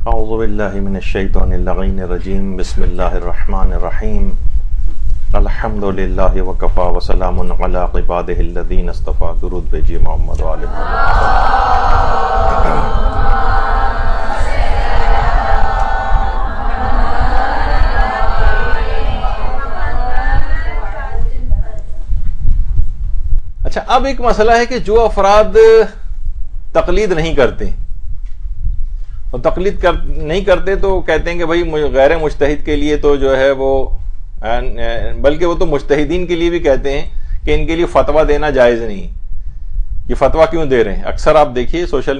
اعوذ باللہ من الشیطان اللعین الرجیم بسم اللہ الرحمن الرحیم الحمد للہ وکفا وسلام علی عبادہ الذین اصطفی. درود بھیجیے محمد و آل محمد. اچھا، اب ایک مسئلہ ہے کہ جو افراد تقلید نہیں کرتے اور تقلید نہیں کرتے تو کہتے ہیں کہ بھائی غیر مجتہد کے لیے تو جو ہے وہ، بلکہ وہ تو مجتہدین کے لیے بھی کہتے ہیں کہ ان کے لیے فتویٰ دینا جائز نہیں. یہ فتویٰ کیوں دے رہے ہیں؟ اکثر آپ دیکھیے سوشل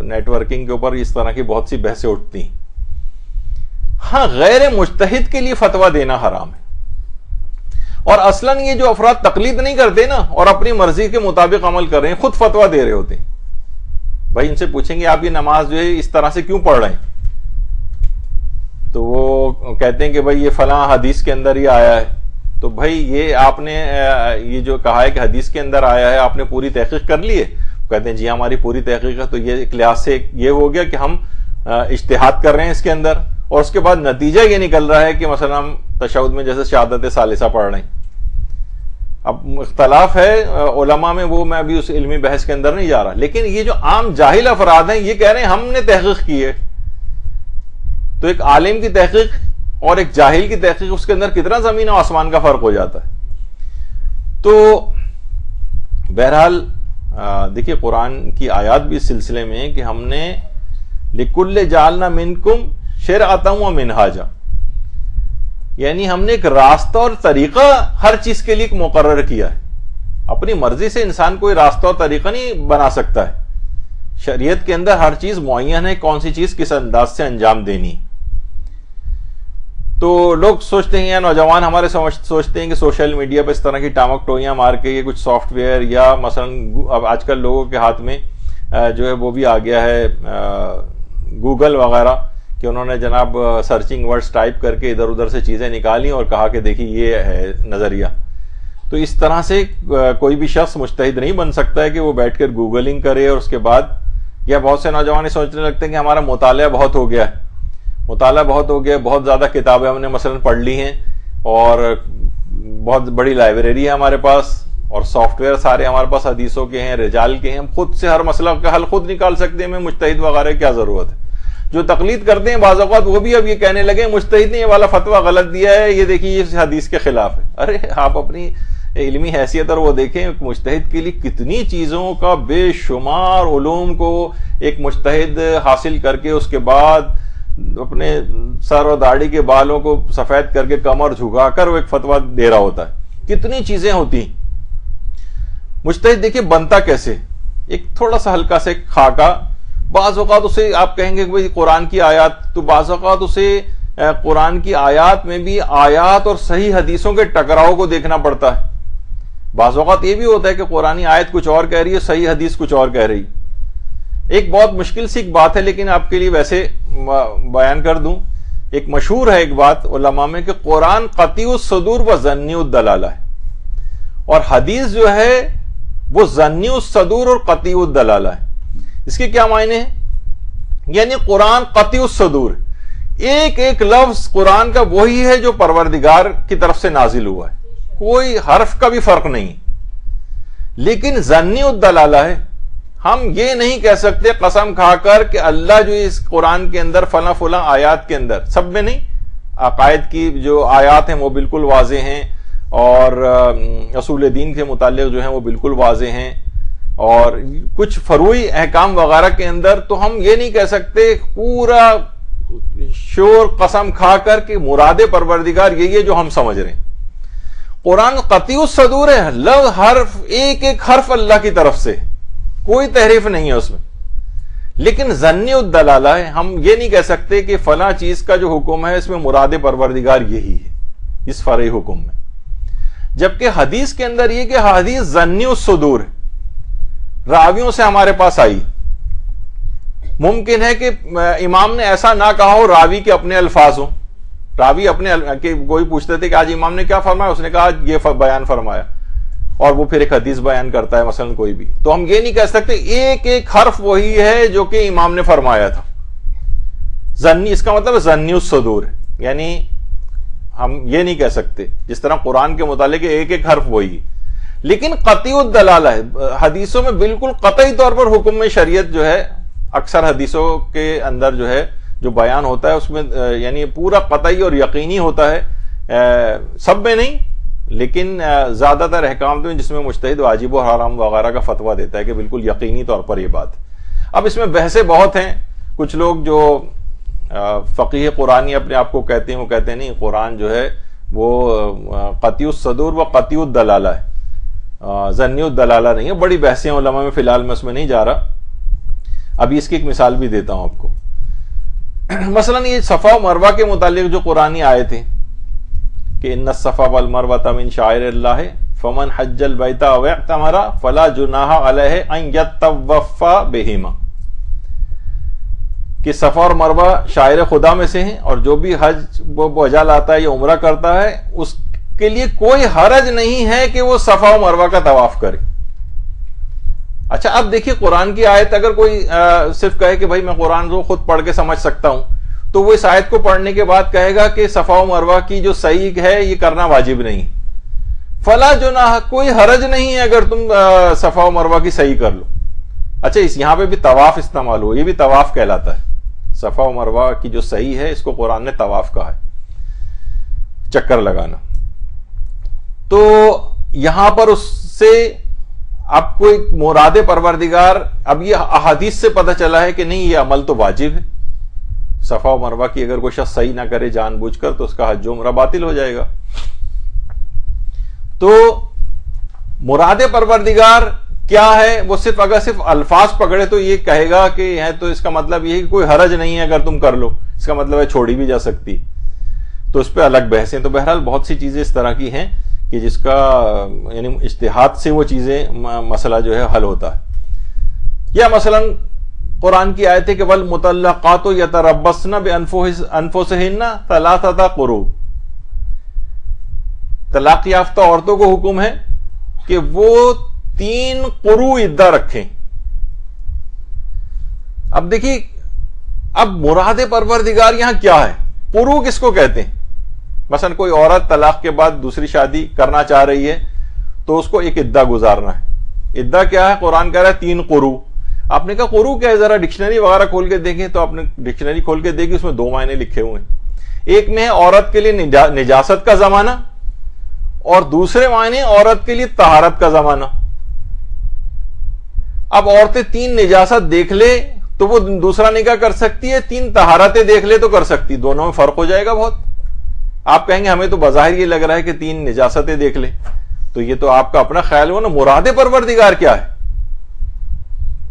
نیٹ ورکنگ کے اوپر اس طرح کی بہت سی بحثیں اٹھتی ہیں. ہاں، غیر مجتہد کے لیے فتویٰ دینا حرام ہے، اور اصلاً یہ جو افراد تقلید نہیں کرتے نا اور اپنی مرضی کے مطابق عمل کر رہے ہیں، خود فتویٰ دے رہے ہوتے ہیں. بھائی ان سے پوچھیں گے آپ یہ نماز جو ہے اس طرح سے کیوں پڑھ رہے ہیں؟ تو وہ کہتے ہیں کہ بھائی یہ فلاں حدیث کے اندر یہ آیا ہے. تو بھائی یہ آپ نے یہ جو کہا ہے کہ حدیث کے اندر آیا ہے، آپ نے پوری تحقیق کر لی ہے؟ کہتے ہیں جی ہماری پوری تحقیق ہے. تو یہ ایک لحاظ سے یہ ہو گیا کہ ہم اجتہاد کر رہے ہیں اس کے اندر، اور اس کے بعد نتیجہ یہ نکل رہا ہے کہ مثلا ہم تشہد میں جیسے شہادت ثالثہ پڑھ رہے ہیں. اب اختلاف ہے علماء میں، وہ میں ابھی اس علمی بحث کے اندر نہیں جا رہا، لیکن یہ جو عام جاہل افراد ہیں یہ کہہ رہے ہیں ہم نے تحقیق کی ہے. تو ایک عالم کی تحقیق اور ایک جاہل کی تحقیق، اس کے اندر کتنا زمین و آسمان کا فرق ہو جاتا ہے. تو بہرحال دیکھیے قرآن کی آیات بھی اس سلسلے میں کہ ہم نے لِكُلِّ جَعَلْنَا مِنْكُمْ شِرْعَةً وَمِنْهَاجًا، یعنی ہم نے ایک راستہ اور طریقہ ہر چیز کے لیے مقرر کیا ہے. اپنی مرضی سے انسان کوئی راستہ اور طریقہ نہیں بنا سکتا ہے. شریعت کے اندر ہر چیز معین ہے، کون سی چیز کس انداز سے انجام دینی. تو لوگ سوچتے ہیں یا نوجوان ہمارے سوچتے ہیں کہ سوشل میڈیا پہ اس طرح کی ٹامک ٹوئیاں مار کے یہ کچھ سافٹ ویئر، یا مثلا اب آج کل لوگوں کے ہاتھ میں جو ہے وہ بھی آ گیا ہے گوگل وغیرہ، کہ انہوں نے جناب سرچنگ ورڈز ٹائپ کر کے ادھر ادھر سے چیزیں نکالی اور کہا کہ دیکھیے یہ ہے نظریہ. تو اس طرح سے کوئی بھی شخص مجتہد نہیں بن سکتا ہے کہ وہ بیٹھ کر گوگلنگ کرے اور اس کے بعد، یا بہت سے نوجوان سوچنے لگتے ہیں کہ ہمارا مطالعہ بہت ہو گیا ہے، بہت زیادہ کتابیں ہم نے مثلا پڑھ لی ہیں، اور بہت بڑی لائبریری ہے ہمارے پاس، اور سافٹ ویئر سارے ہمارے پاس حدیثوں کے ہیں، رجال کے ہیں، ہم خود سے ہر مسئلہ کا حل خود نکال سکتے ہیں، ہمیں مجتہد وغیرہ کیا ضرورت ہے. جو تقلید کرتے ہیں بعض اوقات وہ بھی اب یہ کہنے لگے مجتہد نے یہ والا فتویٰ غلط دیا ہے، یہ دیکھیے یہ حدیث کے خلاف ہے. ارے آپ اپنی علمی حیثیت اور وہ دیکھیں، مجتہد کے لیے کتنی چیزوں کا بے شمار علوم کو ایک مجتہد حاصل کر کے اس کے بعد اپنے سر اور داڑھی کے بالوں کو سفید کر کے کمر جھکا کر وہ ایک فتویٰ دے رہا ہوتا ہے. کتنی چیزیں ہوتی ہیں. مجتہد دیکھیں بنتا کیسے، ایک تھوڑا سا ہلکا سے خاکہ، بعض اوقات اسے آپ کہیں گے کہ بھئی قرآن کی آیات، تو بعض اوقات اسے قرآن کی آیات میں بھی آیات اور صحیح حدیثوں کے ٹکراؤ کو دیکھنا پڑتا ہے. بعض اوقات یہ بھی ہوتا ہے کہ قرآنی آیت کچھ اور کہہ رہی ہے، صحیح حدیث کچھ اور کہہ رہی. ایک بہت مشکل سی ایک بات ہے لیکن آپ کے لیے ویسے بیان کر دوں. ایک مشہور ہے ایک بات علماء میں کہ قرآن قطعی الصدور و ظنی الدلالہ ہے، اور حدیث جو ہے وہ ظنی الصدور اور قطعی الدلالہ ہے. اس کے کیا معنی ہیں؟ یعنی قرآن قطعی الصدور، ایک ایک لفظ قرآن کا وہی ہے جو پروردگار کی طرف سے نازل ہوا ہے، کوئی حرف کا بھی فرق نہیں. لیکن ظنی الدلالہ ہے، ہم یہ نہیں کہہ سکتے قسم کھا کر کہ اللہ جو اس قرآن کے اندر فلاں فلاں آیات کے اندر، سب میں نہیں، عقائد کی جو آیات ہیں وہ بالکل واضح ہیں، اور اصول دین کے متعلق جو ہیں وہ بالکل واضح ہیں، اور کچھ فروعی احکام وغیرہ کے اندر تو ہم یہ نہیں کہہ سکتے پورا شور قسم کھا کر کہ مراد پروردگار یہی ہے جو ہم سمجھ رہے ہیں. قرآن قطعی الصدور ہے، لفظ حرف ایک ایک حرف اللہ کی طرف سے، کوئی تحریف نہیں ہے اس میں. لیکن ظنی الدلالہ ہے، ہم یہ نہیں کہہ سکتے کہ فلاں چیز کا جو حکم ہے اس میں مراد پروردگار یہی ہے اس فرعی حکم میں. جبکہ حدیث کے اندر یہ کہ حدیث ظنی الصدور ہے، راویوں سے ہمارے پاس آئی. ممکن ہے کہ امام نے ایسا نہ کہا ہو، راوی کے اپنے الفاظ ہوں، راوی اپنے کوئی پوچھتے تھے کہ آج امام نے کیا فرمایا، اس نے کہا یہ بیان فرمایا، اور وہ پھر ایک حدیث بیان کرتا ہے مثلا کوئی بھی. تو ہم یہ نہیں کہہ سکتے ایک ایک حرف وہی ہے جو کہ امام نے فرمایا تھا. ظنی اس کا مطلب ظنی الصدور، یعنی ہم یہ نہیں کہہ سکتے جس طرح قرآن کے متعلق ایک ایک حرف وہی، لیکن قطعی الدلالہ ہے، حدیثوں میں بالکل قطعی طور پر حکم میں شریعت جو ہے اکثر حدیثوں کے اندر جو ہے جو بیان ہوتا ہے اس میں یعنی پورا قطعی اور یقینی ہوتا ہے، سب میں نہیں لیکن زیادہ تر احکام تو جس میں مجتہد واجب و حرام وغیرہ کا فتویٰ دیتا ہے کہ بالکل یقینی طور پر یہ بات۔ اب اس میں بحثیں بہت ہیں، کچھ لوگ جو فقیہ قرآنی اپنے آپ کو کہتے ہیں وہ کہتے ہیں نہیں قرآن جو ہے وہ قطعی الصدور و قطعی الدلالہ ہے، ظنی الدلالہ نہیں ہے، بڑی بحثیں علماء میں، فی الحال میں اس میں نہیں جا رہا، ابھی اس کی ایک مثال بھی دیتا ہوں آپ کو۔ مثلا یہ صفا و مروہ کے متعلق جو قرآنی آیت ہیں کہ ان الصفا والمروہ من شعائر اللہ فمن حج البیت او اعتمر فلا جناح علیہ ان یطوف بہما، کہ صفا اور مروہ شاعر خدا میں سے ہیں اور جو بھی حج وہ بجا لاتا ہے یا عمرہ کرتا ہے اس کے لیے کوئی حرج نہیں ہے کہ وہ صفا و مروہ کا طواف کرے۔ اچھا اب دیکھیے قرآن کی آیت اگر کوئی صرف کہے کہ بھائی میں قرآن کو خود پڑھ کے سمجھ سکتا ہوں تو وہ اس آیت کو پڑھنے کے بعد کہے گا کہ صفا و مروہ کی جو صحیح ہے یہ کرنا واجب نہیں، فلا جناح کوئی حرج نہیں ہے اگر تم صفا و مروہ کی صحیح کر لو۔ اچھا یہاں پہ بھی طواف استعمال ہو، یہ بھی طواف کہلاتا ہے، صفا و مروہ کی جو صحیح ہے اس کو قرآن نے طواف کہا ہے، چکر لگانا۔ تو یہاں پر اس سے اب کوئی مراد پروردگار، اب یہ احادیث سے پتہ چلا ہے کہ نہیں یہ عمل تو واجب ہے، صفا و مروہ کی اگر کوئی شخص صحیح نہ کرے جان بوجھ کر تو اس کا حج و عمرہ باطل ہو جائے گا۔ تو مراد پروردگار کیا ہے، وہ صرف اگر صرف الفاظ پکڑے تو یہ کہے گا کہ ہے تو اس کا مطلب یہ ہے کہ کوئی حرج نہیں ہے اگر تم کر لو، اس کا مطلب ہے چھوڑی بھی جا سکتی، تو اس پہ الگ بحثیں۔ تو بہرحال بہت سی چیزیں اس طرح کی ہیں کہ جس کا یعنی اجتہاد سے وہ چیزیں مسئلہ جو ہے حل ہوتا ہے۔ یا مثلا قرآن کی آیت ہے کہ والمطلقات یتربصن بانفسہن ثلاثۃ قروء، طلاق یافتہ عورتوں کو حکم ہے کہ وہ 3 قروء عدہ رکھیں۔ اب دیکھیے اب مراد پروردگار یہاں کیا ہے، قروء کس کو کہتے ہیں؟ مثلا کوئی عورت طلاق کے بعد دوسری شادی کرنا چاہ رہی ہے تو اس کو ایک عدہ گزارنا ہے۔ عدہ کیا ہے؟ قرآن کہہ رہا ہے 3 قروء۔ آپ نے کہا قروء کیا ہے، ذرا ڈکشنری وغیرہ کھول کے دیکھیں تو آپ نے ڈکشنری کھول کے دیکھی، اس میں 2 معنی لکھے ہوئے ہیں، ایک میں ہے عورت کے لیے نجاست کا زمانہ اور دوسرے معنی عورت کے لیے طہارت کا زمانہ۔ اب عورتیں 3 نجاست دیکھ لے تو وہ دوسرا نکاح کر سکتی ہے، 3 طہارتیں دیکھ لے تو کر سکتی، دونوں میں فرق ہو جائے گا بہت۔ آپ کہیں گے ہمیں تو بظاہر یہ لگ رہا ہے کہ 3 نجاستیں دیکھ لے، تو یہ تو آپ کا اپنا خیال ہو نا، مراد پروردگار کیا ہے؟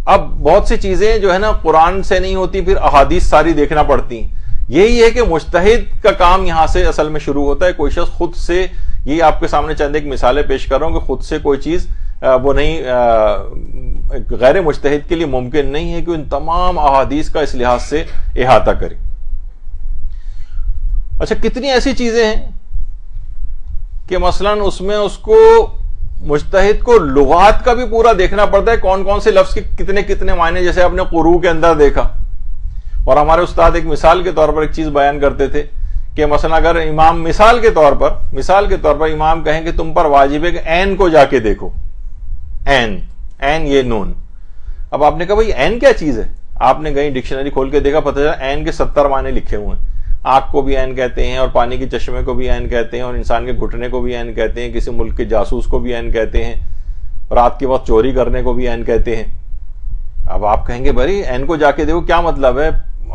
اب بہت سی چیزیں جو ہے نا قرآن سے نہیں ہوتی، پھر احادیث ساری دیکھنا پڑتی ہیں۔ یہی ہے کہ مجتہد کا کام یہاں سے اصل میں شروع ہوتا ہے۔ کوئی شخص خود سے، یہ آپ کے سامنے چند ایک مثالیں پیش کر رہا ہوں کہ خود سے کوئی چیز وہ نہیں، غیر مجتہد کے لیے ممکن نہیں ہے کہ ان تمام احادیث کا اس لحاظ سے احاطہ کرے۔ اچھا کتنی ایسی چیزیں ہیں کہ مثلا اس میں اس کو مجتہد کو لغات کا بھی پورا دیکھنا پڑتا ہے، کون کون سے لفظ کے کتنے کتنے معنی، جیسے آپ نے قروء کے اندر دیکھا۔ اور ہمارے استاد ایک مثال کے طور پر ایک چیز بیان کرتے تھے کہ مثلا اگر امام مثال کے طور پر امام کہیں کہ تم پر واجب ہے کہ عین کو جا کے دیکھو، عین یہ نون۔ اب آپ نے کہا بھائی عین کیا چیز ہے؟ آپ نے کہیں ڈکشنری کھول کے دیکھا، پتہ چلا عین کے 70 معنی لکھے ہوئے ہیں۔ آنکھ کو بھی عین کہتے ہیں اور پانی کے چشمے کو بھی عین کہتے ہیں اور انسان کے گھٹنے کو بھی عین کہتے ہیں، کسی ملک کے جاسوس کو بھی عین کہتے ہیں، رات کے وقت چوری کرنے کو بھی عین کہتے ہیں۔ اب آپ کہیں گے بھائی عین کو جا کے دیکھو کیا مطلب ہے؟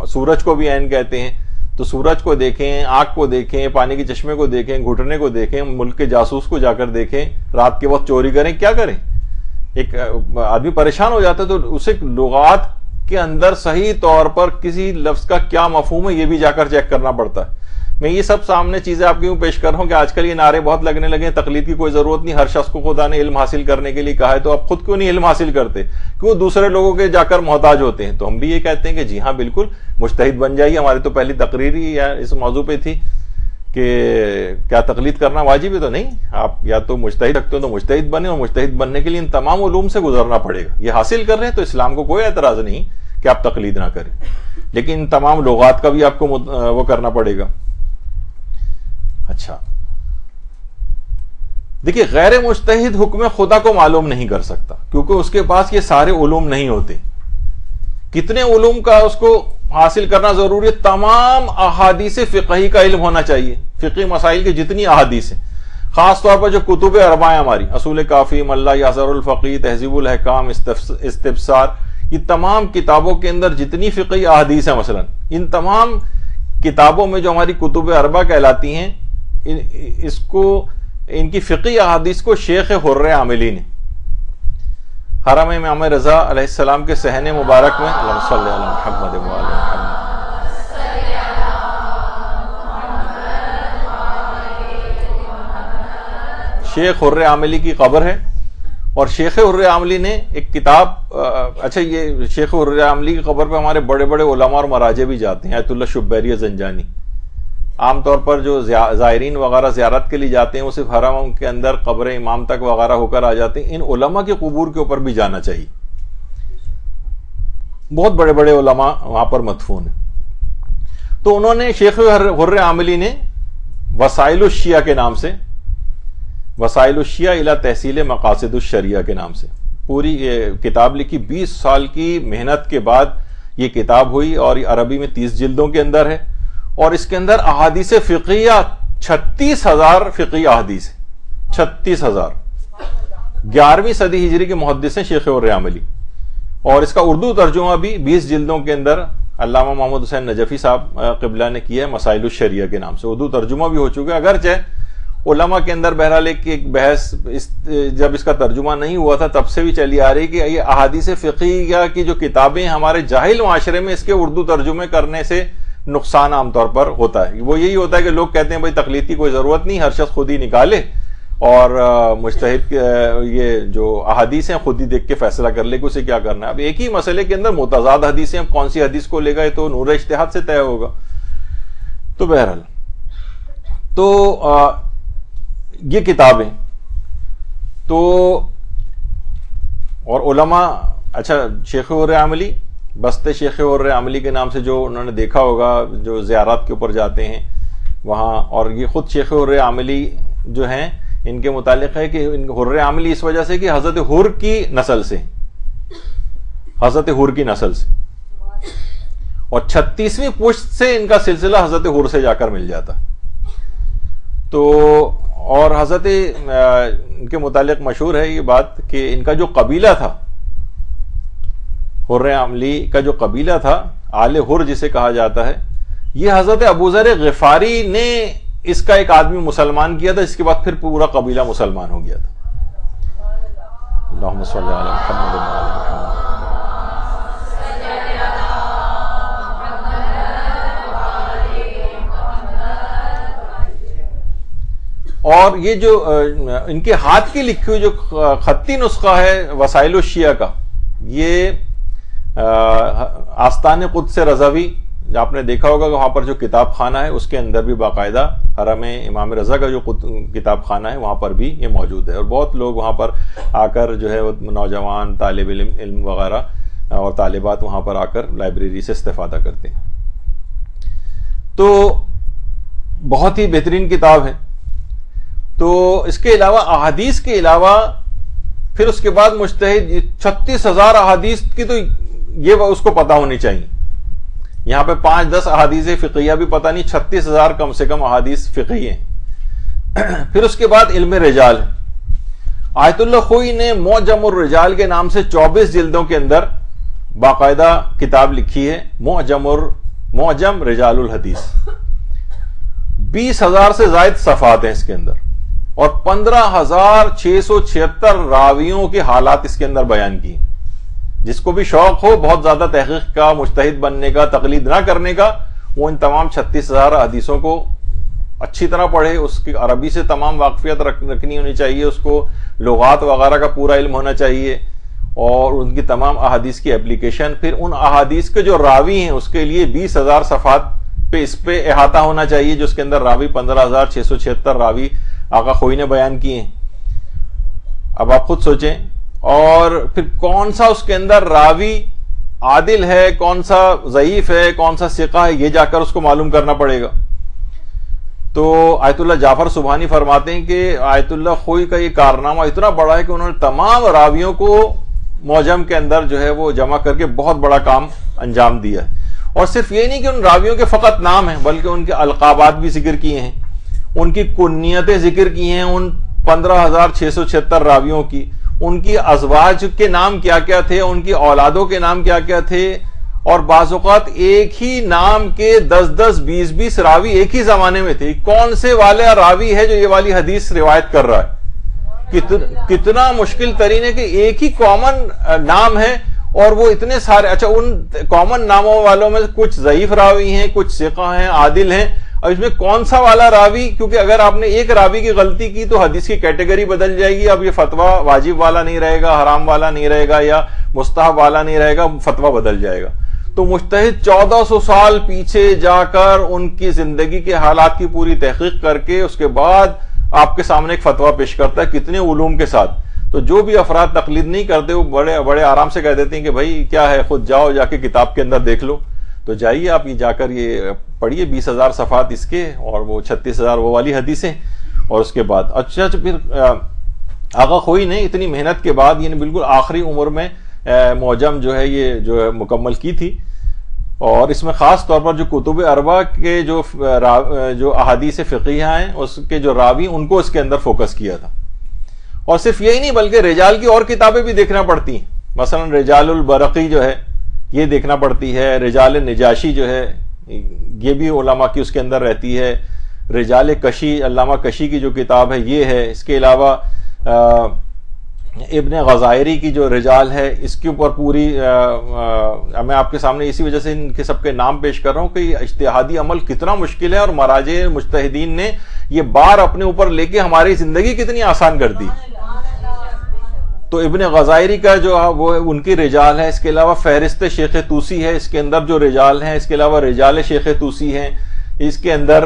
سورج کو بھی عین کہتے ہیں، تو سورج کو دیکھیں، آنکھ کو دیکھیں، پانی کے چشمے کو دیکھیں، گھٹنے کو دیکھیں، ملک کے جاسوس کو جا کر دیکھیں، رات کے وقت چوری کریں، کیا کریں؟ ایک آدمی پریشان ہو جاتا ہے، تو اسے لغات کے اندر صحیح طور پر کسی لفظ کا کیا مفہوم ہے یہ بھی جا کر چیک کرنا پڑتا ہے۔ میں یہ سب سامنے چیزیں آپ کیوں پیش کر رہا ہوں کہ آج کل یہ نعرے بہت لگنے لگے ہیں، تقلید کی کوئی ضرورت نہیں، ہر شخص کو خدا نے علم حاصل کرنے کے لیے کہا ہے، تو آپ خود کیوں نہیں علم حاصل کرتے؟ کیوں دوسرے لوگوں کے جا کر محتاج ہوتے ہیں؟ تو ہم بھی یہ کہتے ہیں کہ جی ہاں بالکل مجتہد بن جائیے۔ ہماری تو پہلی تقریر ہی اس موضوع پہ تھی کہ کیا تقلید کرنا واجب ہے؟ تو نہیں، آپ یا تو مجتہد رکھتے ہو تو مجتہد بنے، اور مجتہد بننے کے لیے ان تمام علوم سے گزرنا پڑے گا۔ یہ حاصل کر رہے ہیں تو اسلام کو کوئی اعتراض نہیں کہ آپ تقلید نہ کریں، لیکن ان تمام لغات کا بھی آپ کو وہ کرنا پڑے گا. اچھا دیکھیے، غیر مجتہد حکم خدا کو معلوم نہیں کر سکتا کیونکہ اس کے پاس یہ سارے علوم نہیں ہوتے. کتنے علوم کا اس کو حاصل کرنا ضروری ہے؟ تمام احادیث فقہی کا علم ہونا چاہیے. فقہی مسائل کی جتنی احادیث ہیں، خاص طور پر جو کتب اربع ہماری، اصول کافی، ملا یاسر الفقی، تہذیب الحکام، استبصار، یہ تمام کتابوں کے اندر جتنی فقہی احادیث ہیں، مثلا ان تمام کتابوں میں جو ہماری کتب اربع کہلاتی ہیں، ان کی فقہی احادیث کو شیخ حر عاملی نے حرم امام رضا علیہ السلام کے صحن مبارک میں، اللہم صلی علی محمد و علی محمد، شیخ حر عاملی کی قبر ہے. اور شیخ حر عاملی نے ایک کتاب، اچھا یہ شیخ حر عاملی کی قبر پہ ہمارے بڑے بڑے علماء اور مراجع بھی جاتے ہیں. آیت اللہ شبیری زنجانی، عام طور پر جو زائرین وغیرہ زیارت کے لیے جاتے ہیں وہ صرف حرم کے اندر قبر امام تک وغیرہ ہو کر آ جاتے ہیں. ان علماء کے قبور کے اوپر بھی جانا چاہیے. بہت بڑے بڑے علماء وہاں پر مدفون ہیں. تو انہوں نے شیخ حر عاملی نے وسائل الشیعہ کے نام سے، وسائل الشیعہ الی تحصیل مقاصد الشریعہ کے نام سے پوری کتاب لکھی. 20 سال کی محنت کے بعد یہ کتاب ہوئی اور یہ عربی میں 30 جلدوں کے اندر ہے. اور اس کے اندر احادیث فقہیہ 36,000 فقہی احادیث ہیں. 36,000. 11ویں صدی ہجری کے محدث ہیں شیخ حر عاملی. اور اس کا اردو ترجمہ بھی 20 جلدوں کے اندر علامہ محمد حسین نجفی صاحب قبلہ نے کیا ہے، مسائل الشریعہ کے نام سے. اردو ترجمہ بھی ہو چکا ہے، اگرچہ علماء کے اندر بہرحال ایک بحث جب اس کا ترجمہ نہیں ہوا تھا تب سے بھی چلی آ رہی کہ یہ احادیث فقہیہ کی جو کتابیں ہمارے جاہل معاشرے میں اس کے اردو ترجمے کرنے سے نقصان عام طور پر ہوتا ہے. وہ یہی ہوتا ہے کہ لوگ کہتے ہیں بھائی تقلید کی کوئی ضرورت نہیں، ہر شخص خود ہی نکالے اور مجتہد یہ جو احادیث ہیں خود ہی دیکھ کے فیصلہ کر لے کہ اسے کیا کرنا ہے. اب ایک ہی مسئلے کے اندر متضاد حدیثیں، اب کون سی حدیث کو لے گا یہ تو نور اجتہاد سے طے ہوگا. تو بہرحال تو یہ کتابیں تو اور علماء، اچھا شیخ حر عاملی، بستے شیخ حر عاملی کے نام سے جو انہوں نے دیکھا ہوگا جو زیارات کے اوپر جاتے ہیں وہاں، اور یہ خود شیخ حر عاملی جو ہیں ان کے متعلق ہے کہ حر عاملی اس وجہ سے کہ حضرت حر کی نسل سے، حضرت حر کی نسل سے، اور 36ویں پشت سے ان کا سلسلہ حضرت حر سے جا کر مل جاتا. تو اور حضرت ان کے متعلق مشہور ہے یہ بات کہ ان کا جو قبیلہ تھا، حر عاملی کا جو قبیلہ تھا، آل حر جسے کہا جاتا ہے، یہ حضرت ابو ذر غفاری نے اس کا ایک آدمی مسلمان کیا تھا، اس کے بعد پھر پورا قبیلہ مسلمان ہو گیا تھا. اللہم صلی علی محمد و علی محمد. اور یہ جو ان کے ہاتھ کی لکھی ہوئی جو خطی نسخہ ہے وسائل الشیعہ کا، یہ آستان قدس رضوی آپ نے دیکھا ہوگا کہ وہاں پر جو کتاب خانہ ہے اس کے اندر بھی باقاعدہ حرم امام رضا کا جو کتاب خانہ ہے وہاں پر بھی یہ موجود ہے. اور بہت لوگ وہاں پر آ کر جو ہے نوجوان طالب علم وغیرہ اور طالبات وہاں پر آ کر لائبریری سے استفادہ کرتے ہیں. تو بہت ہی بہترین کتاب ہے. تو اس کے علاوہ احادیث کے علاوہ پھر اس کے بعد مجتہد 36,000 احادیث کی تو یہ اس کو پتہ ہونی چاہیے. یہاں پہ 5-10 احادیث فقہیہ بھی پتہ نہیں، 36,000 کم سے کم احادیث فقہی ہیں. پھر اس کے بعد علم رجال. آیت اللہ خوئی نے معجم الرجال کے نام سے 24 جلدوں کے اندر باقاعدہ کتاب لکھی ہے، معجم رجال الحدیث. 20,000 سے زائد صفحات ہیں اس کے اندر، اور 15,676 راویوں کے حالات اس کے اندر بیان کی. جس کو بھی شوق ہو بہت زیادہ تحقیق کا، مجتہد بننے کا، تقلید نہ کرنے کا، وہ ان تمام 36,000 حدیثوں کو اچھی طرح پڑھے. اس کی عربی سے تمام واقفیت رکھنی ہونی چاہیے، اس کو لغات وغیرہ کا پورا علم ہونا چاہیے، اور ان کی تمام احادیث کی اپلیکیشن. پھر ان احادیث کے جو راوی ہیں اس کے لیے 20,000 صفحات پہ اس پہ احاطہ ہونا چاہیے، جو اس کے اندر راوی 15,676 راوی آقا خوئی نے بیان کیے ہیں. اب آپ خود سوچیں. اور پھر کون سا اس کے اندر راوی عادل ہے, کون سا ضعیف ہے, کون سا ثقہ ہے, یہ جا کر اس کو معلوم کرنا پڑے گا. تو آیت اللہ جعفر سبحانی فرماتے ہیں کہ آیت اللہ خوئی کا یہ کارنامہ اتنا بڑا ہے کہ انہوں نے تمام راویوں کو معجم کے اندر جو ہے وہ جمع کر کے بہت بڑا کام انجام دیا ہے. اور صرف یہ نہیں کہ ان راویوں کے فقط نام ہیں, بلکہ ان کے القابات بھی ذکر کیے ہیں, ان کی کنیتیں ذکر کی ہیں, ان 15,676 راویوں کی, ان کی ازواج کے نام کیا کیا تھے, ان کی اولادوں کے نام کیا کیا تھے, اور بعض اوقات ایک ہی نام کے 10-10 20-20 راوی ایک ہی زمانے میں تھے. کون سے والا راوی ہے جو یہ والی حدیث روایت کر رہا ہے؟ کتنا مشکل ترین ہے کہ ایک ہی کامن نام ہے اور وہ اتنے سارے. اچھا, ان کامن ناموں والوں میں کچھ ضعیف راوی ہیں, کچھ ثقہ ہیں, عادل ہیں, اور اس میں کون سا والا راوی, کیونکہ اگر آپ نے ایک راوی کی غلطی کی تو حدیث کی کیٹیگری بدل جائے گی. اب یہ فتویٰ واجب والا نہیں رہے گا, حرام والا نہیں رہے گا, یا مستحب والا نہیں رہے گا, فتویٰ بدل جائے گا. تو مجتہد 1400 سال پیچھے جا کر ان کی زندگی کے حالات کی پوری تحقیق کر کے اس کے بعد آپ کے سامنے ایک فتویٰ پیش کرتا ہے, کتنے علوم کے ساتھ. تو جو بھی افراد تقلید نہیں کرتے وہ بڑے آرام سے کہہ دیتے ہیں کہ بھائی کیا ہے, خود جاؤ جا کے کتاب کے اندر دیکھ لو. تو جائیے آپ یہ جا کر یہ پڑھیے 20,000 صفحات اس کے, اور وہ 36,000 وہ والی حدیثیں, اور اس کے بعد اچھا پھر آقا خوئی نے اتنی محنت کے بعد یعنی بالکل آخری عمر میں معجم جو ہے یہ جو ہے مکمل کی تھی. اور اس میں خاص طور پر جو کتب اربع کے جو احادیث فقیہ ہیں اس کے جو راوی, ان کو اس کے اندر فوکس کیا تھا. اور صرف یہی نہیں بلکہ رجال کی اور کتابیں بھی دیکھنا پڑتی ہیں. مثلا رجال البرقی جو ہے یہ دیکھنا پڑتی ہے, رجال نجاشی جو ہے یہ بھی علماء کی اس کے اندر رہتی ہے, رجال کشی علامہ کشی کی جو کتاب ہے یہ ہے. اس کے علاوہ ابن غزائری کی جو رجال ہے اس کے اوپر پوری میں آپ کے سامنے اسی وجہ سے ان کے سب کے نام پیش کر رہا ہوں کہ اجتہادی عمل کتنا مشکل ہے, اور مراجع مجتہدین نے یہ بار اپنے اوپر لے کے ہماری زندگی کتنی آسان کر دی. تو ابن غزائری کا جو وہ ان کی رجال ہے. اس کے علاوہ فہرست شیخ طوسی ہے, اس کے اندر جو رجال ہیں, اس کے علاوہ رجال شیخ طوسی ہیں, اس کے اندر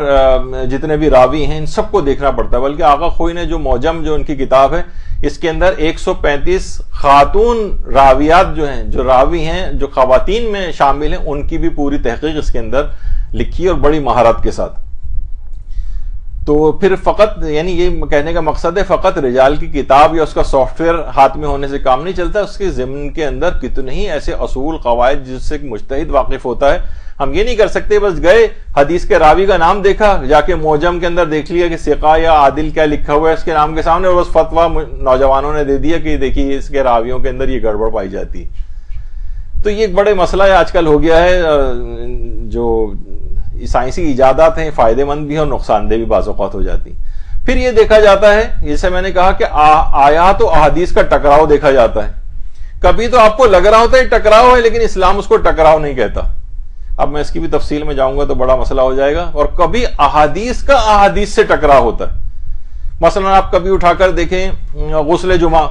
جتنے بھی راوی ہیں ان سب کو دیکھنا پڑتا ہے. بلکہ آقا خوئی نے جو معجم جو ان کی کتاب ہے اس کے اندر 135 خاتون راویات جو ہیں, جو راوی ہیں, جو خواتین میں شامل ہیں, ان کی بھی پوری تحقیق اس کے اندر لکھی اور بڑی مہارت کے ساتھ. تو پھر فقط یعنی یہ کہنے کا مقصد ہے فقط رجال کی کتاب یا اس کا سافٹ ویئر ہاتھ میں ہونے سے کام نہیں چلتا, اس کے ضمن کے اندر کتنے ہی ایسے اصول قواعد جس سے مجتہد واقف ہوتا ہے. ہم یہ نہیں کر سکتے بس گئے حدیث کے راوی کا نام دیکھا, جا کے معجم کے اندر دیکھ لیا کہ ثقہ یا عادل کیا لکھا ہوا ہے اس کے نام کے سامنے, اور بس فتویٰ نوجوانوں نے دے دیا کہ دیکھیے اس کے راویوں کے اندر یہ گڑبڑ پائی جاتی ہے. تو یہ ایک بڑے مسئلہ ہے آج کل ہو گیا ہے. جو سائنسی ایجادات ہیں فائدے مند بھی ہیں اور نقصان دہ بھی بعض اوقات ہو جاتی. پھر یہ دیکھا جاتا ہے جیسے میں نے کہا کہ آیات و احادیث کا ٹکراؤ دیکھا جاتا ہے. کبھی تو آپ کو لگ رہا ہوتا ہے ٹکراؤ ہے, لیکن اسلام اس کو ٹکراؤ نہیں کہتا. اب میں اس کی بھی تفصیل میں جاؤں گا تو بڑا مسئلہ ہو جائے گا. اور کبھی احادیث کا احادیث سے ٹکراؤ ہوتا ہے. مثلا آپ کبھی اٹھا کر دیکھیں غسل جمعہ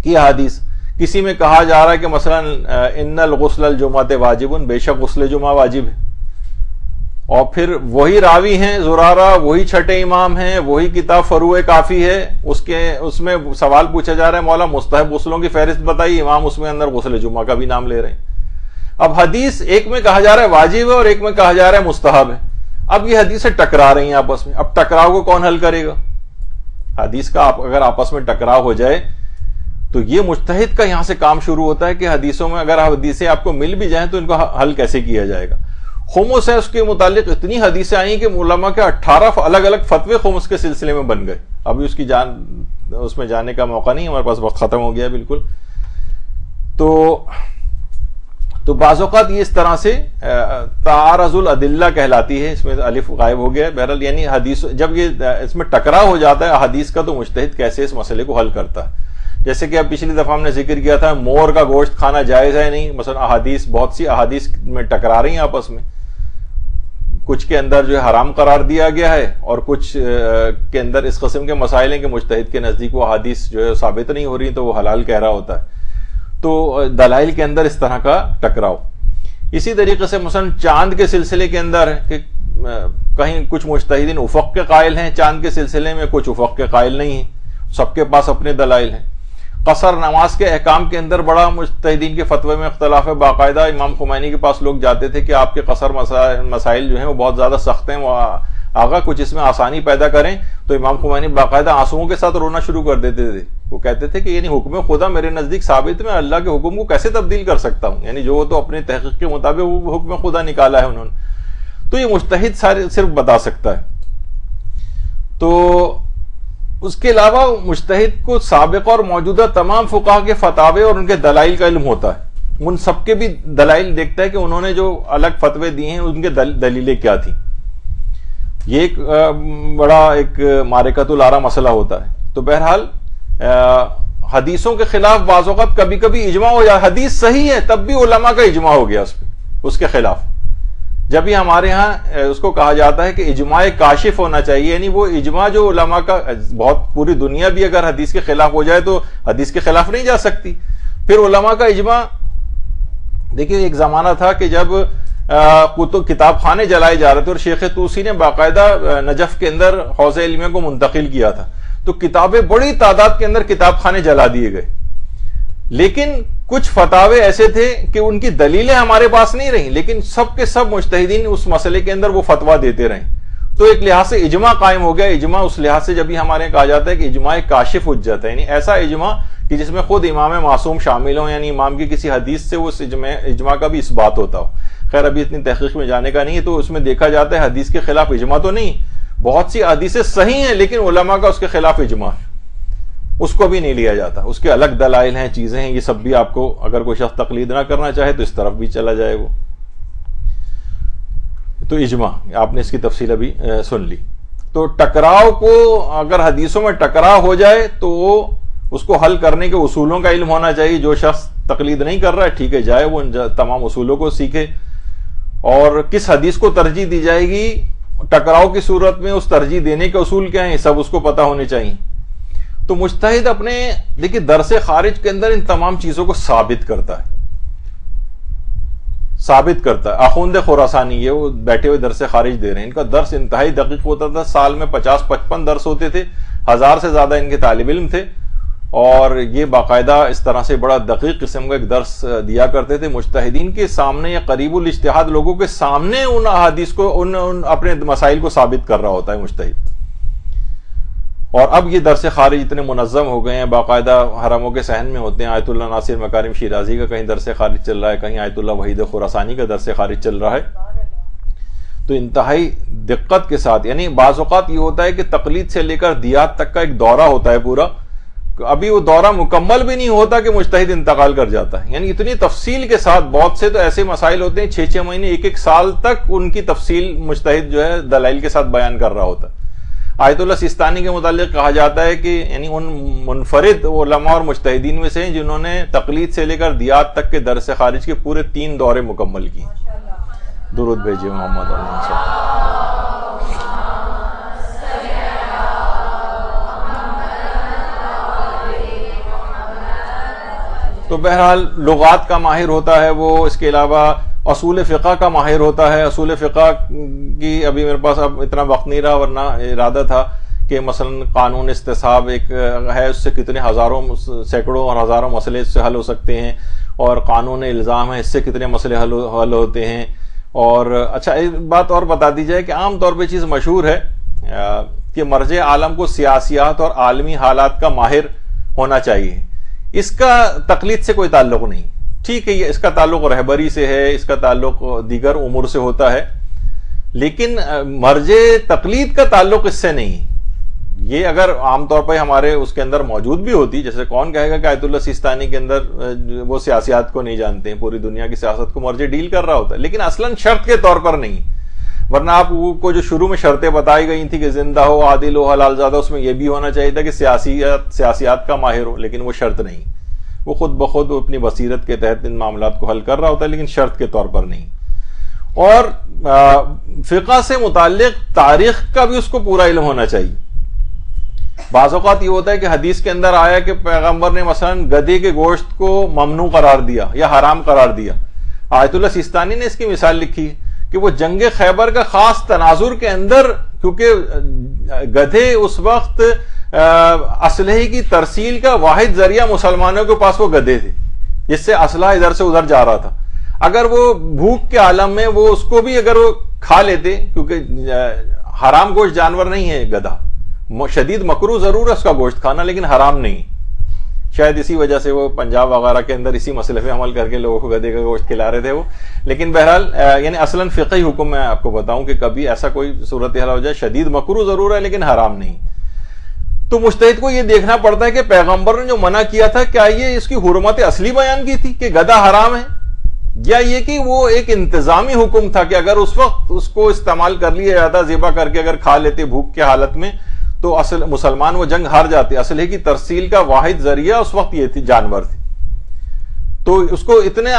کی احادیث, کسی میں کہا جا رہا ہے کہ مثلا ان الغسل الجمعۃ واجب, بے شک غسل جمعہ واجب ہے, اور پھر وہی راوی ہیں زرارہ, وہی چھٹے امام ہیں, وہی کتاب فروع کافی ہے, اس میں سوال پوچھا جا رہا ہے مولا مستحب غسلوں کی فہرست بتائی, امام اس میں اندر غسل جمعہ کا بھی نام لے رہے ہیں. اب حدیث ایک میں کہا جا رہا ہے واجب ہے اور ایک میں کہا جا رہا ہے مستحب ہے. اب یہ حدیثیں ٹکرا رہی ہیں آپس میں. اب ٹکراؤ کو کون حل کرے گا؟ حدیث کا اگر آپس میں ٹکراؤ ہو جائے تو یہ مجتہد کا یہاں سے کام شروع ہوتا ہے کہ حدیثوں میں اگر حدیثیں آپ کو مل بھی جائیں تو ان کو حل کیسے کیا جائے گا. خمس ہے, اس کے متعلق اتنی حدیثیں آئیں کہ علماء کے 18 الگ الگ فتوے خمس کے سلسلے میں بن گئے. ابھی اس میں جانے کا موقع نہیں, ہمارے پاس وقت ختم ہو گیا بالکل. تو بعض اوقات یہ اس طرح سے تعارض الادلہ کہلاتی ہے, اس میں الف غائب ہو گیا ہے. بہرحال یعنی حدیث جب یہ اس میں ٹکراؤ ہو جاتا ہے حدیث کا تو مجتہد کیسے اس مسئلے کو حل کرتا ہے. جیسے کہ اب پچھلی دفعہ ہم نے ذکر کیا تھا مور کا گوشت کھانا جائز ہے نہیں, مثلا احادیث بہت سی احادیث میں ٹکرا رہی ہیں آپس میں, کچھ کے اندر جو ہے حرام قرار دیا گیا ہے اور کچھ کے اندر اس قسم کے مسائل ہیں کہ مجتہد کے نزدیک وہ احادیث جو ہے ثابت نہیں ہو رہی تو وہ حلال کہہ رہا ہوتا ہے. تو دلائل کے اندر اس طرح کا ٹکراؤ. اسی طریقے سے مثلا چاند کے سلسلے کے اندر کہ کہیں کچھ مجتہدین افق کے قائل ہیں چاند کے سلسلے میں, کچھ افق کے قائل نہیں ہیں, سب کے پاس اپنے دلائل ہیں. قصر نماز کے احکام کے اندر بڑا مجتہدین کے فتوے میں اختلاف ہے. باقاعدہ امام خمینی کے پاس لوگ جاتے تھے کہ آپ کے قصر مسائل جو ہیں وہ بہت زیادہ سخت ہیں, وہ آقا کچھ اس میں آسانی پیدا کریں. تو امام خمینی باقاعدہ آنسوؤں کے ساتھ رونا شروع کر دیتے تھے. وہ کہتے تھے کہ یعنی حکم خدا میرے نزدیک ثابت, میں اللہ کے حکم کو کیسے تبدیل کر سکتا ہوں, یعنی جو تو اپنے تحقیق کے مطابق وہ حکم خدا نکالا ہے انہوں نے, تو یہ مجتہد صرف بتا سکتا ہے. تو اس کے علاوہ مجتہد کو سابقہ اور موجودہ تمام فقہا کے فتاوے اور ان کے دلائل کا علم ہوتا ہے. ان سب کے بھی دلائل دیکھتا ہے کہ انہوں نے جو الگ فتوے دیے ہیں ان کے دلیلیں کیا تھیں. یہ ایک بڑا ایک معرکۃ الآراء مسئلہ ہوتا ہے. تو بہرحال حدیثوں کے خلاف بعض اوقات کبھی کبھی اجماع ہو جائے, حدیث صحیح ہے تب بھی علماء کا اجماع ہو گیا اس کے خلاف. جب بھی ہمارے ہاں اس کو کہا جاتا ہے کہ اجماع کاشف ہونا چاہیے, یعنی وہ اجماع جو علماء کا, بہت پوری دنیا بھی اگر حدیث کے خلاف ہو جائے تو حدیث کے خلاف نہیں جا سکتی. پھر علماء کا اجماع, دیکھیے ایک زمانہ تھا کہ جب کتاب خانے جلائے جا رہے تھے اور شیخ طوسی نے باقاعدہ نجف کے اندر حوض علمیہ کو منتقل کیا تھا, تو کتابیں بڑی تعداد کے اندر کتاب خانے جلا دیے گئے. لیکن کچھ فتاوے ایسے تھے کہ ان کی دلیلیں ہمارے پاس نہیں رہیں, لیکن سب کے سب مجتہدین اس مسئلے کے اندر وہ فتویٰ دیتے رہیں. تو ایک لحاظ سے اجماع قائم ہو گیا. اجماع اس لحاظ سے جب بھی ہمارے کہا جاتا ہے کہ اجماع کاشف حجت ہے, یعنی ایسا اجماع کہ جس میں خود امام معصوم شامل ہوں, یعنی امام کی کسی حدیث سے اس اجماع کا بھی اثبات ہوتا ہو. خیر ابھی اتنی تحقیق میں جانے کا نہیں ہے, تو اس میں دیکھا جاتا ہے حدیث کے خلاف اجماع تو نہیں, بہت سی حدیثیں صحیح ہیں لیکن علماء کا اس کے خلاف اجماع ہے, اس کو بھی نہیں لیا جاتا. اس کے الگ دلائل ہیں, چیزیں ہیں, یہ سب بھی آپ کو اگر کوئی شخص تقلید نہ کرنا چاہے تو اس طرف بھی چلا جائے وہ. تو اجماع آپ نے اس کی تفصیل ابھی سن لی. تو ٹکراؤ کو, اگر حدیثوں میں ٹکراؤ ہو جائے تو اس کو حل کرنے کے اصولوں کا علم ہونا چاہیے. جو شخص تقلید نہیں کر رہا ہے ٹھیک ہے, جائے وہ ان تمام اصولوں کو سیکھے, اور کس حدیث کو ترجیح دی جائے گی ٹکراؤ کی صورت میں, اس ترجیح دینے کے اصول کیا ہیں, سب اس کو پتا ہونے چاہیے. تو مجتہد اپنے دیکھیے درس خارج کے اندر ان تمام چیزوں کو ثابت کرتا ہے. آخوند خراسانی, یہ وہ بیٹھے ہوئے درس خارج دے رہے ہیں, ان کا درس انتہائی دقیق ہوتا تھا. سال میں 50-55 درس ہوتے تھے, 1000 سے زیادہ ان کے طالب علم تھے, اور یہ باقاعدہ اس طرح سے بڑا دقیق قسم کا ایک درس دیا کرتے تھے. مجتہدین کے سامنے یا قریب الاجتہاد لوگوں کے سامنے ان احادیث کو, ان اپنے مسائل کو ثابت کر رہا ہوتا ہے مجتہد. اور اب یہ درس خارج اتنے منظم ہو گئے ہیں, باقاعدہ حرموں کے صحن میں ہوتے ہیں. آیت اللہ ناصر مکارم شیرازی کا کہیں درس خارج چل رہا ہے, کہیں آیت اللہ وحید خراسانی کا درس خارج چل رہا ہے. تو انتہائی دقت کے ساتھ, یعنی بعض اوقات یہ ہوتا ہے کہ تقلید سے لے کر دیات تک کا ایک دورہ ہوتا ہے پورا, ابھی وہ دورہ مکمل بھی نہیں ہوتا کہ مجتہد انتقال کر جاتا ہے. یعنی اتنی تفصیل کے ساتھ, بہت سے تو ایسے مسائل ہوتے ہیں 6-6 مہینے 1-1 سال تک ان کی تفصیل مجتہد جو ہے دلائل کے ساتھ بیان کر رہا ہوتا ہے. آیت اللہ سیستانی کے متعلق کہا جاتا ہے کہ یعنی ان منفرد علماء اور مجتہدین میں سے ہیں جنہوں نے تقلید سے لے کر دیات تک کے درس خارج کے پورے 3 دورے مکمل کیے. درود بھیجیے محمد علیہ السلام. تو بہرحال لغات کا ماہر ہوتا ہے وہ, اس کے علاوہ اصول فقہ کا ماہر ہوتا ہے. اصول فقہ کی ابھی میرے پاس اب اتنا وقت نہیں رہا, ورنہ ارادہ تھا کہ مثلا قانون استصحاب ایک ہے, اس سے کتنے ہزاروں سینکڑوں اور ہزاروں مسئلے اس سے حل ہو سکتے ہیں, اور قانون الزام ہے اس سے کتنے مسئلے حل ہوتے ہیں. اور اچھا ایک بات اور بتا دی جائے کہ عام طور پہ چیز مشہور ہے کہ مرجع عالم کو سیاسیات اور عالمی حالات کا ماہر ہونا چاہیے. اس کا تقلید سے کوئی تعلق نہیں, ٹھیک ہے, یہ اس کا تعلق رہبری سے ہے, اس کا تعلق دیگر امور سے ہوتا ہے, لیکن مرجع تقلید کا تعلق اس سے نہیں. یہ اگر عام طور پر ہمارے اس کے اندر موجود بھی ہوتی, جیسے کون کہے گا کہ آیت اللہ سیستانی کے اندر وہ سیاسیات کو نہیں جانتے ہیں, پوری دنیا کی سیاست کو مرجع ڈیل کر رہا ہوتا ہے, لیکن اصلاً شرط کے طور پر نہیں. ورنہ آپ کو جو شروع میں شرطیں بتائی گئی تھی کہ زندہ ہو, عادل ہو, حلال زادہ, اس میں یہ بھی ہونا چاہیے تھا کہ سیاسیات کا ماہر ہو, لیکن وہ شرط نہیں. وہ خود بخود اپنی بصیرت کے تحت ان معاملات کو حل کر رہا ہوتا ہے, لیکن شرط کے طور پر نہیں. اور فقہ سے متعلق تاریخ کا بھی اس کو پورا علم ہونا چاہیے. بعض اوقات یہ ہوتا ہے کہ حدیث کے اندر آیا کہ پیغمبر نے مثلا گدھے کے گوشت کو ممنوع قرار دیا یا حرام قرار دیا. آیت اللہ سیستانی نے اس کی مثال لکھی کہ وہ جنگ خیبر کا خاص تناظر کے اندر, کیونکہ گدھے اس وقت اسلحے کی ترسیل کا واحد ذریعہ مسلمانوں کے پاس وہ گدے تھے جس سے اسلحہ ادھر سے ادھر جا رہا تھا. اگر وہ بھوک کے عالم میں وہ اس کو بھی اگر وہ کھا لیتے, کیونکہ حرام گوشت جانور نہیں ہے گدھا, شدید مکروہ ضرور ہے اس کا گوشت کھانا لیکن حرام نہیں, شاید اسی وجہ سے وہ پنجاب وغیرہ کے اندر اسی مسئلے پہ عمل کر کے لوگوں کو گدھے کا گوشت کھلا رہے تھے وہ. لیکن بہرحال یعنی اصلاً فقہی حکم میں آپ کو بتاؤں کہ کبھی ایسا کوئی صورتحال ہو جائے شدید مکروہ ضرور ہے لیکن حرام نہیں, تو مجتہد کو یہ دیکھنا پڑتا ہے کہ پیغمبر نے جو منع کیا تھا کیا یہ اس کی حرمت اصلی بیان کی تھی کہ گدھا حرام ہے, یا یہ کہ وہ ایک انتظامی حکم تھا کہ اگر اس وقت اس کو استعمال کر لیا جاتا ذبح کر کے اگر کھا لیتے بھوک کے حالت میں تو اصل مسلمان وہ جنگ ہار جاتے. اسلحے کی ترسیل کا واحد ذریعہ اس وقت یہ تھی جانور تھی. تو اس کو اتنے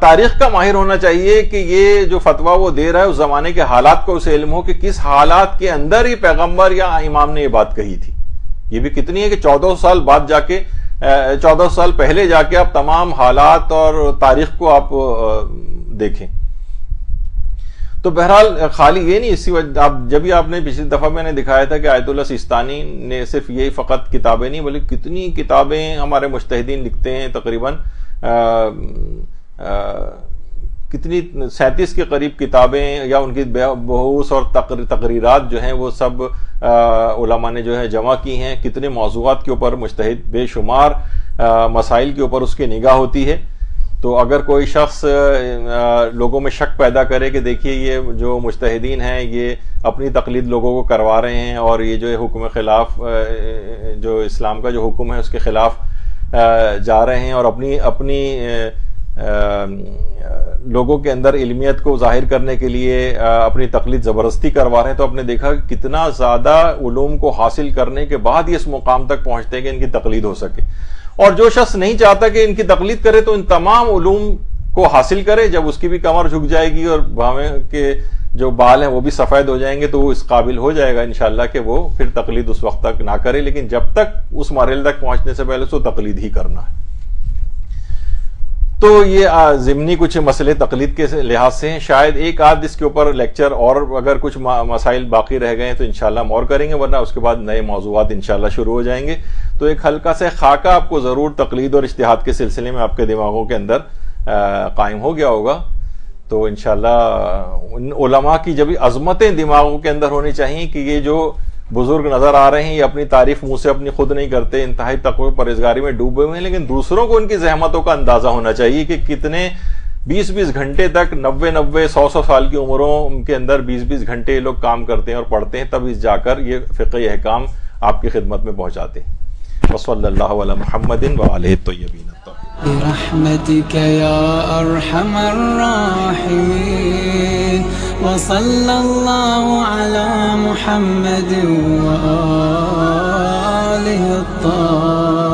تاریخ کا ماہر ہونا چاہیے کہ یہ جو فتویٰ وہ دے رہا ہے اس زمانے کے حالات کو اسے علم ہو کہ کس حالات کے اندر یہ پیغمبر یا امام نے یہ بات کہی تھی. یہ بھی کتنی ہے کہ 1400 سال بعد جا کے 1400 سال پہلے جا کے آپ تمام حالات اور تاریخ کو آپ دیکھیں. تو بہرحال خالی یہ نہیں, اسی وجہ آپ نے پچھلی دفعہ میں نے دکھایا تھا کہ آیت اللہ سیستانی نے صرف یہی فقط کتابیں نہیں بلکہ کتنی کتابیں ہمارے مجتہدین لکھتے ہیں, تقریباً کتنی 37 کے قریب کتابیں یا ان کی بحوث اور تقریرات جو ہیں وہ سب علماء نے جو ہے جمع کی ہیں. کتنے موضوعات کے اوپر مجتہد بے شمار مسائل کے اوپر اس کی نگاہ ہوتی ہے. تو اگر کوئی شخص لوگوں میں شک پیدا کرے کہ دیکھیے یہ جو مجتہدین ہیں یہ اپنی تقلید لوگوں کو کروا رہے ہیں اور یہ جو حکم خلاف جو اسلام کا جو حکم ہے اس کے خلاف جا رہے ہیں اور اپنی لوگوں کے اندر علمیت کو ظاہر کرنے کے لیے اپنی تقلید زبردستی کروا رہے ہیں, تو آپ نے دیکھا کہ کتنا زیادہ علوم کو حاصل کرنے کے بعد یہ اس مقام تک پہنچتے ہیں کہ ان کی تقلید ہو سکے. اور جو شخص نہیں چاہتا کہ ان کی تقلید کرے تو ان تمام علوم کو حاصل کرے, جب اس کی بھی کمر جھک جائے گی اور بھاویں کے جو بال ہیں وہ بھی سفید ہو جائیں گے تو وہ اس قابل ہو جائے گا انشاءاللہ کہ وہ پھر تقلید اس وقت تک نہ کرے, لیکن جب تک اس مرحلے تک پہنچنے سے پہلے تو تقلید ہی کرنا ہے. تو یہ ضمنی کچھ مسئلے تقلید کے لحاظ سے ہیں. شاید ایک آدھ اس کے اوپر لیکچر اور اگر کچھ مسائل باقی رہ گئے ہیں تو انشاءاللہ ہم اور کریں گے, ورنہ اس کے بعد نئے موضوعات انشاءاللہ شروع ہو جائیں گے. تو ایک ہلکا سے خاکہ آپ کو ضرور تقلید اور اجتہاد کے سلسلے میں آپ کے دماغوں کے اندر قائم ہو گیا ہوگا. تو انشاءاللہ ان علماء کی جب عظمتیں دماغوں کے اندر ہونی چاہیے کہ یہ جو بزرگ نظر آ رہے ہیں یہ اپنی تعریف منہ سے اپنی خود نہیں کرتے, انتہائی تقوی پرہیزگاری میں ڈوبے ہوئے ہیں, لیکن دوسروں کو ان کی زحمتوں کا اندازہ ہونا چاہیے کہ کتنے 20-20 گھنٹے تک 90-90 100-100 سال کی عمروں کے اندر 20-20 گھنٹے یہ لوگ کام کرتے ہیں اور پڑھتے ہیں, تب اس جا کر یہ فقہی احکام آپ کی خدمت میں پہنچاتے ہیں. وصلی اللہ علی محمد وآلہ الطیبین برحمتك يا أرحم الراحمين وصلى الله على محمد وآله الطاهرين.